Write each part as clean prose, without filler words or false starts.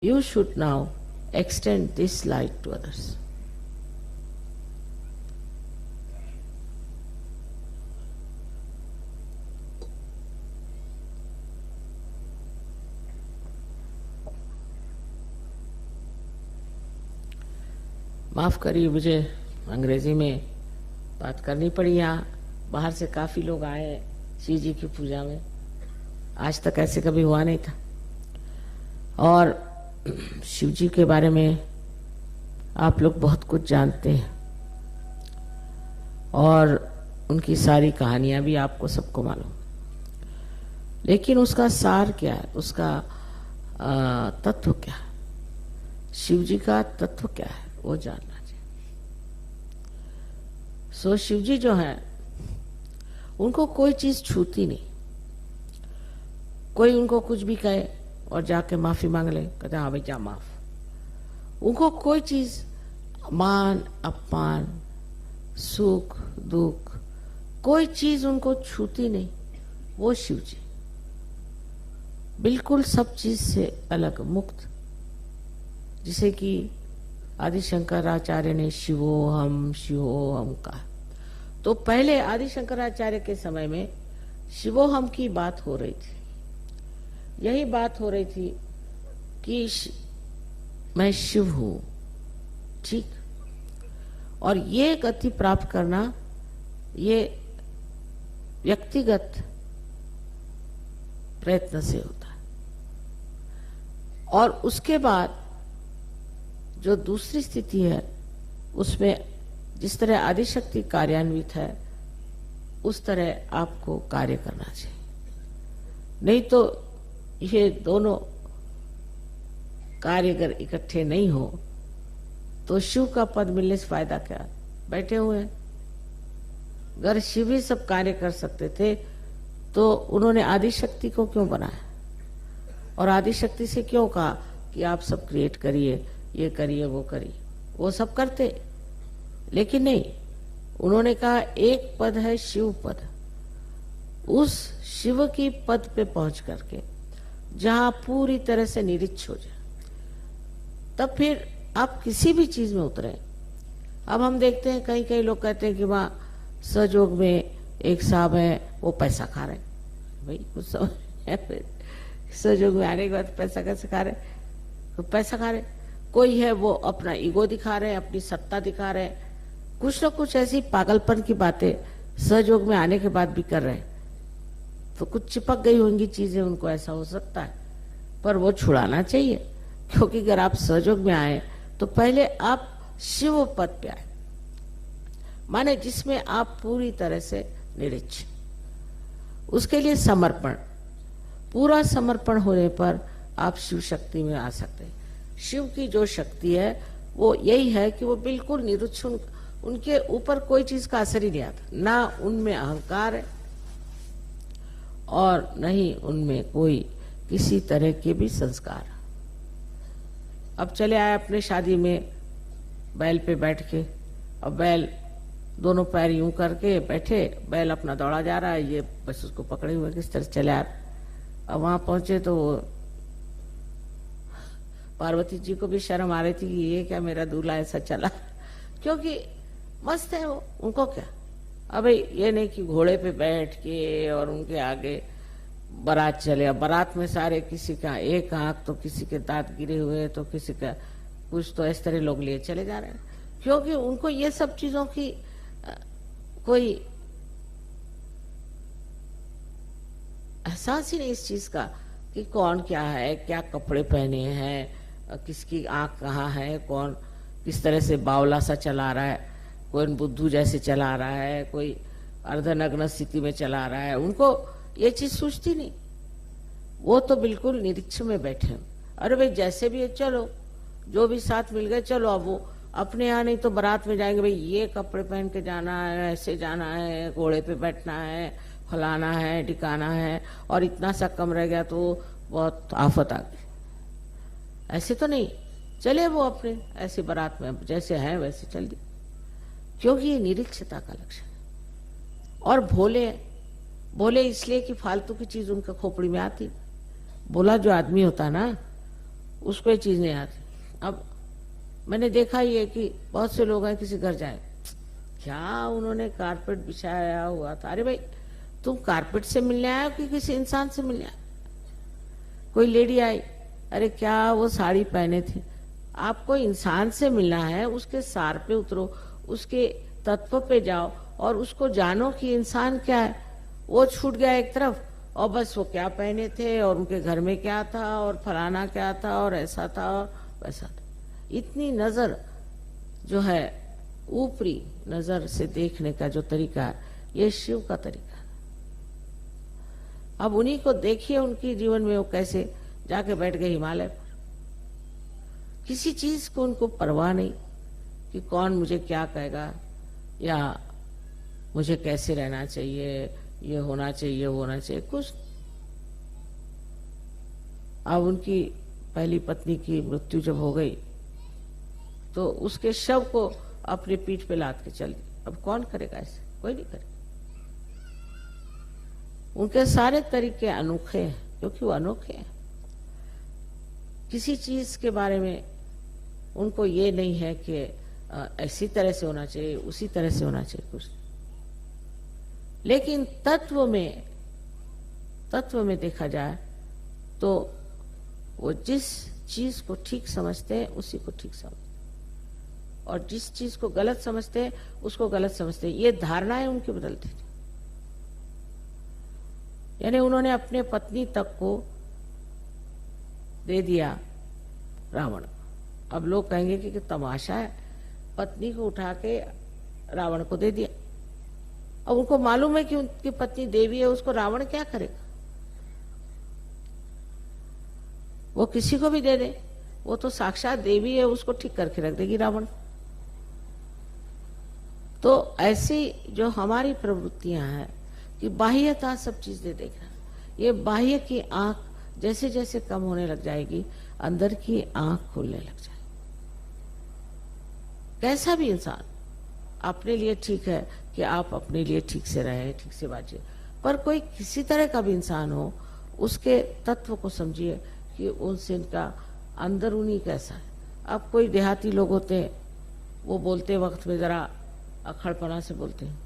You should now extend this light to others. माफ़ करिए, मुझे अंग्रेजी में बात करनी पड़ी। यहाँ बाहर से काफ़ी लोग आए हैं शिव जी की पूजा में। आज तक ऐसे कभी हुआ नहीं था। और शिव जी के बारे में आप लोग बहुत कुछ जानते हैं और उनकी सारी कहानियां भी आपको सबको मालूम, लेकिन उसका सार क्या है, उसका तत्व क्या है, शिव जी का तत्व क्या है, वो जानना चाहिए। सो शिव जी जो है, उनको कोई चीज छूती नहीं। कोई उनको कुछ भी कहे और जाके माफी मांग ले, कहते हाँ भाई जा माफ। उनको कोई चीज, मान अपमान, सुख दुख, कोई चीज उनको छूती नहीं। वो शिव जी बिल्कुल सब चीज से अलग, मुक्त। जिसे कि आदि शंकराचार्य ने शिवोहम शिवोहम कहा। तो पहले आदि शंकराचार्य के समय में शिवोहम की बात हो रही थी। यही बात हो रही थी कि मैं शिव हूं, ठीक। और ये गति प्राप्त करना, ये व्यक्तिगत प्रयत्न से होता है। और उसके बाद जो दूसरी स्थिति है, उसमें जिस तरह आदिशक्ति कार्यान्वित है, उस तरह आपको कार्य करना चाहिए। नहीं तो ये दोनों कार्य अगर इकट्ठे नहीं हो तो शिव का पद मिलने से फायदा क्या। बैठे हुए हैं, अगर शिव ही सब कार्य कर सकते थे तो उन्होंने आदिशक्ति को क्यों बनाया और आदिशक्ति से क्यों कहा कि आप सब क्रिएट करिए, ये करिए, वो करिए। वो सब करते, लेकिन नहीं, उन्होंने कहा एक पद है शिव पद। उस शिव की पद पे पहुंच करके जहां पूरी तरह से निरीक्ष हो जाए, तब फिर आप किसी भी चीज में उतरे। अब हम देखते हैं कई कई लोग कहते हैं कि वहां सहयोग में एक साहब है, वो पैसा खा रहे। भाई कुछ समझ सहयोग में आने के बाद पैसा कैसे खा रहे? तो पैसा खा रहे। कोई है वो अपना ईगो दिखा रहे, अपनी सत्ता दिखा रहे, कुछ न कुछ ऐसी पागलपन की बातें सहयोग में आने के बाद भी कर रहे। तो कुछ चिपक गई होंगी चीजें, उनको ऐसा हो सकता है, पर वो छुड़ाना चाहिए। क्योंकि अगर आप सहयोग में आए तो पहले आप शिव पद पे आए, माने जिसमें आप पूरी तरह से निरीक्ष। उसके लिए समर्पण, पूरा समर्पण होने पर आप शिव शक्ति में आ सकते हैं। शिव की जो शक्ति है वो यही है कि वो बिल्कुल निरुच्छ, उनके ऊपर कोई चीज का असर ही नहीं आता। ना उनमें अहंकार है और नहीं उनमें कोई किसी तरह के भी संस्कार। अब चले आए अपने शादी में बैल पे बैठ के, अब बैल दोनों पैर यूं करके बैठे, बैल अपना दौड़ा जा रहा है, ये बस उसको पकड़े हुए किस तरह चले आ रहे। अब वहां पहुंचे तो पार्वती जी को भी शर्म आ रही थी कि ये क्या मेरा दूल्हा ऐसा चला, क्योंकि मस्त है वो, उनको क्या। अब ये नहीं कि घोड़े पे बैठ के और उनके आगे बारात चले। अब बारात में सारे, किसी का एक आंख, तो किसी के दांत गिरे हुए, तो किसी का कुछ, तो इस तरह लोग लिए चले जा रहे हैं। क्योंकि उनको ये सब चीजों की कोई एहसास ही नहीं इस चीज का कि कौन क्या है, क्या कपड़े पहने हैं, किसकी आंख कहाँ है, कौन किस तरह से बावला सा चला रहा है, कोई बुद्धू जैसे चला रहा है, कोई अर्धनग्न स्थिति में चला रहा है। उनको ये चीज सूझती नहीं। वो तो बिल्कुल निरीक्ष में बैठे। अरे भाई जैसे भी है, चलो जो भी साथ मिल गए चलो। अब वो अपने यहाँ नहीं तो बारात में जाएंगे, भाई ये कपड़े पहन के जाना है, ऐसे जाना है, घोड़े पे बैठना है, फलाना है, टिकाना है, और इतना सा कम रह गया तो बहुत आफत आ गई। ऐसे तो नहीं चले वो अपने ऐसे बारात में, जैसे है वैसे चल दी। क्योंकि ये निरीक्षता का लक्षण है। और भोले, भोले इसलिए कि फालतू की चीज उनका खोपड़ी में आती। भोला जो आदमी होता है ना, उसको ये चीज नहीं आती। अब मैंने देखा ही है कि बहुत से लोग हैं, किसी घर जाए, क्या उन्होंने कारपेट बिछाया हुआ था। अरे भाई, तुम कारपेट से मिलने आए हो कि किसी इंसान से मिलने आए? कोई लेडी आई, अरे क्या वो साड़ी पहने थे। आपको इंसान से मिलना है, उसके सार पे उतरो, उसके तत्व पे जाओ और उसको जानो कि इंसान क्या है। वो छूट गया एक तरफ, और बस वो क्या पहने थे और उनके घर में क्या था और फलाना क्या था और ऐसा था और वैसा था। इतनी नजर जो है, ऊपरी नजर से देखने का जो तरीका है, ये शिव का तरीका है। अब उन्हीं को देखिए, उनकी जीवन में वो कैसे जाके बैठ गए हिमालय पर। किसी चीज को उनको परवाह नहीं कि कौन मुझे क्या कहेगा या मुझे कैसे रहना चाहिए, ये होना चाहिए, वो होना चाहिए, कुछ। अब उनकी पहली पत्नी की मृत्यु जब हो गई तो उसके शव को अपने पीठ पे लाद के चल दी। अब कौन करेगा ऐसे? कोई नहीं करेगा। उनके सारे तरीके अनोखे हैं, क्योंकि वो अनोखे हैं। किसी चीज के बारे में उनको ये नहीं है कि ऐसी तरह से होना चाहिए, उसी तरह से होना चाहिए, कुछ। लेकिन तत्व में देखा जाए तो वो जिस चीज को ठीक समझते हैं उसी को ठीक समझते हैं, और जिस चीज को गलत समझते हैं उसको गलत समझते हैं। ये धारणाएं उनकी बदलती थी। यानी उन्होंने अपने पत्नी तक को दे दिया रावण। अब लोग कहेंगे कि तमाशा है, पत्नी को उठा के रावण को दे दिया। अब उनको मालूम है कि उनकी पत्नी देवी है, उसको रावण क्या करेगा? वो किसी को भी दे दे, वो तो साक्षात देवी है, उसको ठीक करके रख देगी रावण। तो ऐसी जो हमारी प्रवृत्तियां हैं कि बाह्यता सब चीजें देखना, ये बाह्य की आंख जैसे जैसे कम होने लग जाएगी, अंदर की आंख खुलने लग जाएगी। कैसा भी इंसान अपने लिए ठीक है कि आप अपने लिए ठीक से रहे, ठीक से बाजिए, पर कोई किसी तरह का भी इंसान हो, उसके तत्व को समझिए कि उनसे इनका अंदरूनी कैसा है। अब कोई देहाती लोग होते हैं, वो बोलते वक्त में जरा अखड़पना से बोलते हैं,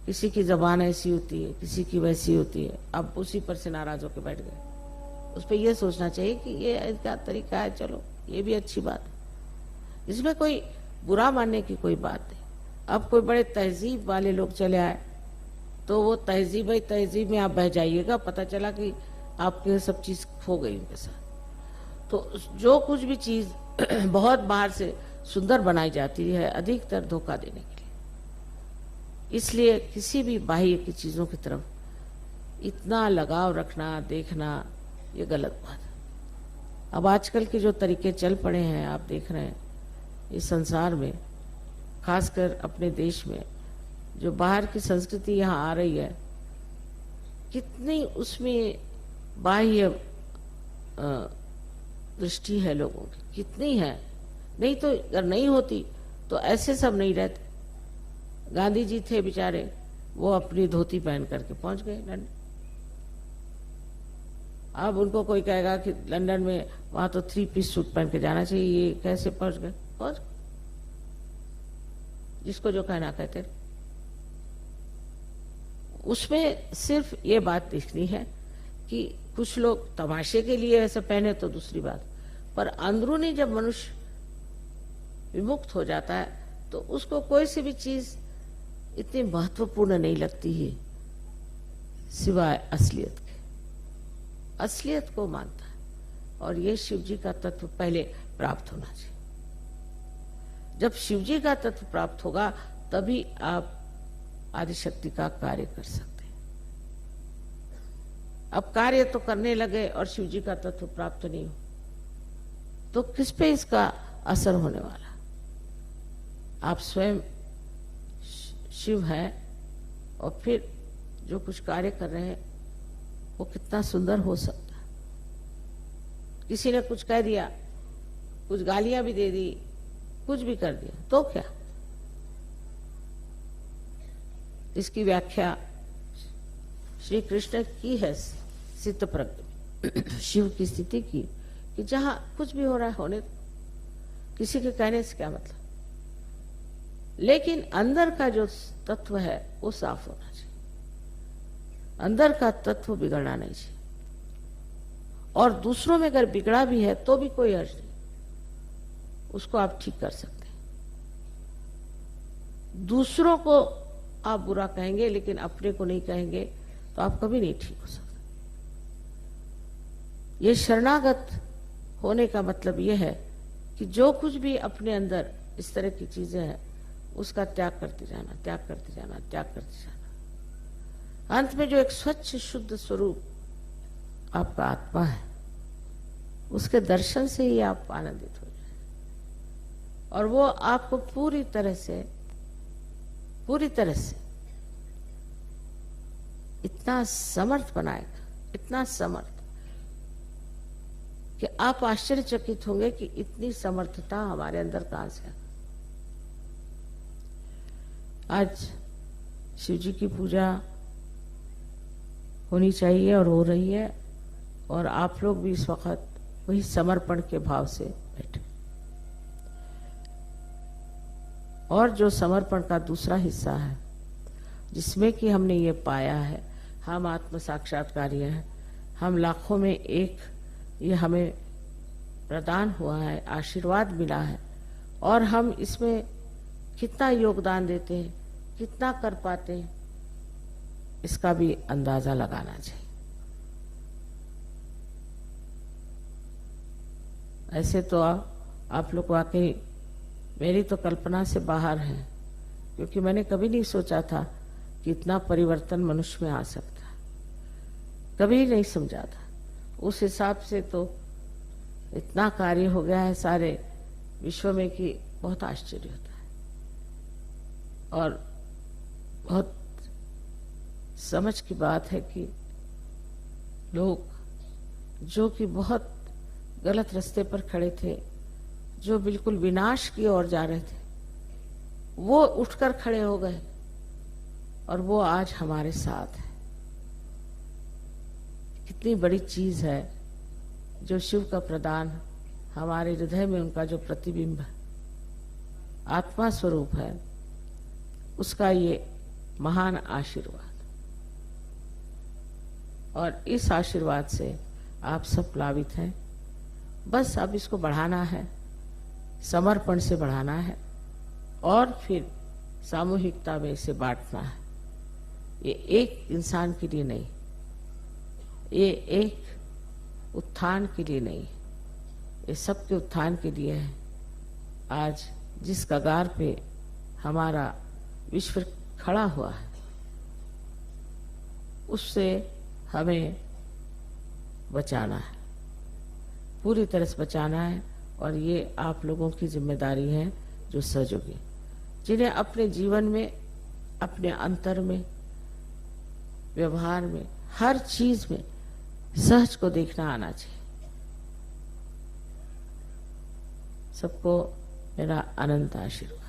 किसी की जबान ऐसी होती है, किसी की वैसी होती है। अब उसी पर से नाराज होकर बैठ गए। उस पर यह सोचना चाहिए कि ये इनका तरीका है, चलो ये भी अच्छी बात है, इसमें कोई बुरा मानने की कोई बात नहीं। अब कोई बड़े तहजीब वाले लोग चले आए तो वो तहजीब में आप बह जाइएगा, पता चला कि आपके सब चीज खो गई उनके साथ। तो जो कुछ भी चीज बहुत बाहर से सुंदर बनाई जाती है, अधिकतर धोखा देने के लिए। इसलिए किसी भी बाह्य की चीजों की तरफ इतना लगाव रखना, देखना, ये गलत बात है। अब आजकल के जो तरीके चल पड़े हैं, आप देख रहे हैं इस संसार में, खासकर अपने देश में, जो बाहर की संस्कृति यहाँ आ रही है, कितनी उसमें बाह्य दृष्टि है लोगों की, कितनी है। नहीं तो अगर नहीं होती तो ऐसे सब नहीं रहते। गांधी जी थे बेचारे, वो अपनी धोती पहन करके पहुंच गए लंदन। अब उनको कोई कहेगा कि लंदन में वहां तो 3 पीस सूट पहन के जाना चाहिए, ये कैसे पहुंच गए? पहुंच गए, जिसको जो कहना कहते। उसमें सिर्फ ये बात देखनी है कि कुछ लोग तमाशे के लिए ऐसा पहने तो दूसरी बात, पर अंदरूनी जब मनुष्य विमुक्त हो जाता है तो उसको कोई सी भी चीज इतनी महत्वपूर्ण नहीं लगती है सिवाय असलियत के। असलियत को मानता है, और ये शिव जी का तत्व पहले प्राप्त होना चाहिए। जब शिव जी का तत्व प्राप्त होगा तभी आप आदिशक्ति का कार्य कर सकते हैं। अब कार्य तो करने लगे और शिव जी का तत्व प्राप्त नहीं हो तो किस पे इसका असर होने वाला? आप स्वयं शिव हैं और फिर जो कुछ कार्य कर रहे हैं वो कितना सुंदर हो सकता है। किसी ने कुछ कह दिया, कुछ गालियां भी दे दी, कुछ भी कर दिया, तो क्या? इसकी व्याख्या श्री कृष्ण की है सिद्ध प्रज्ञ में। शिव की स्थिति की कि जहां कुछ भी हो रहा है होने दो, किसी के कहने से क्या मतलब, लेकिन अंदर का जो तत्व है वो साफ होना चाहिए, अंदर का तत्व बिगड़ना नहीं चाहिए। और दूसरों में अगर बिगड़ा भी है तो भी कोई अर्ज नहीं, उसको आप ठीक कर सकते हैं। दूसरों को आप बुरा कहेंगे लेकिन अपने को नहीं कहेंगे तो आप कभी नहीं ठीक हो सकते। ये शरणागत होने का मतलब ये है कि जो कुछ भी अपने अंदर इस तरह की चीजें हैं उसका त्याग करते जाना, त्याग करते जाना, त्याग करते जाना। अंत में जो एक स्वच्छ शुद्ध स्वरूप आपका आत्मा है, उसके दर्शन से ही आप आनंदित हो जाए और वो आपको पूरी तरह से इतना समर्थ बनाएगा, इतना समर्थ कि आप आश्चर्यचकित होंगे कि इतनी समर्थता हमारे अंदर कहां से है। आज शिव जी की पूजा होनी चाहिए और हो रही है, और आप लोग भी इस वक्त वही समर्पण के भाव से बैठे। और जो समर्पण का दूसरा हिस्सा है जिसमें कि हमने ये पाया है, हम आत्म साक्षात्कारी हैं, हम लाखों में एक, ये हमें प्रदान हुआ है, आशीर्वाद मिला है, और हम इसमें कितना योगदान देते हैं, कितना कर पाते हैं, इसका भी अंदाजा लगाना चाहिए। ऐसे तो आप लोग वाकई मेरी तो कल्पना से बाहर है, क्योंकि मैंने कभी नहीं सोचा था कि इतना परिवर्तन मनुष्य में आ सकता है, कभी नहीं समझा था। उस हिसाब से तो इतना कार्य हो गया है सारे विश्व में कि बहुत आश्चर्य होता है। और बहुत समझ की बात है कि लोग जो कि बहुत गलत रास्ते पर खड़े थे, जो बिल्कुल विनाश की ओर जा रहे थे, वो उठकर खड़े हो गए और वो आज हमारे साथ है। कितनी बड़ी चीज है जो शिव का प्रदान, हमारे हृदय में उनका जो प्रतिबिंब है, आत्मा स्वरूप है, उसका ये महान आशीर्वाद। और इस आशीर्वाद से आप सब प्लावित हैं। बस अब इसको बढ़ाना है, समर्पण से बढ़ाना है और फिर सामूहिकता में इसे बांटना है। ये एक इंसान के लिए नहीं, ये एक उत्थान के लिए नहीं, ये सबके उत्थान के लिए है। आज जिस कगार पे हमारा विश्व खड़ा हुआ है, उससे हमें बचाना है, पूरी तरह से बचाना है। और ये आप लोगों की जिम्मेदारी है जो सहयोगी, जिन्हें अपने जीवन में, अपने अंतर में, व्यवहार में, हर चीज में सहज को देखना आना चाहिए। सबको मेरा अनंत आशीर्वाद।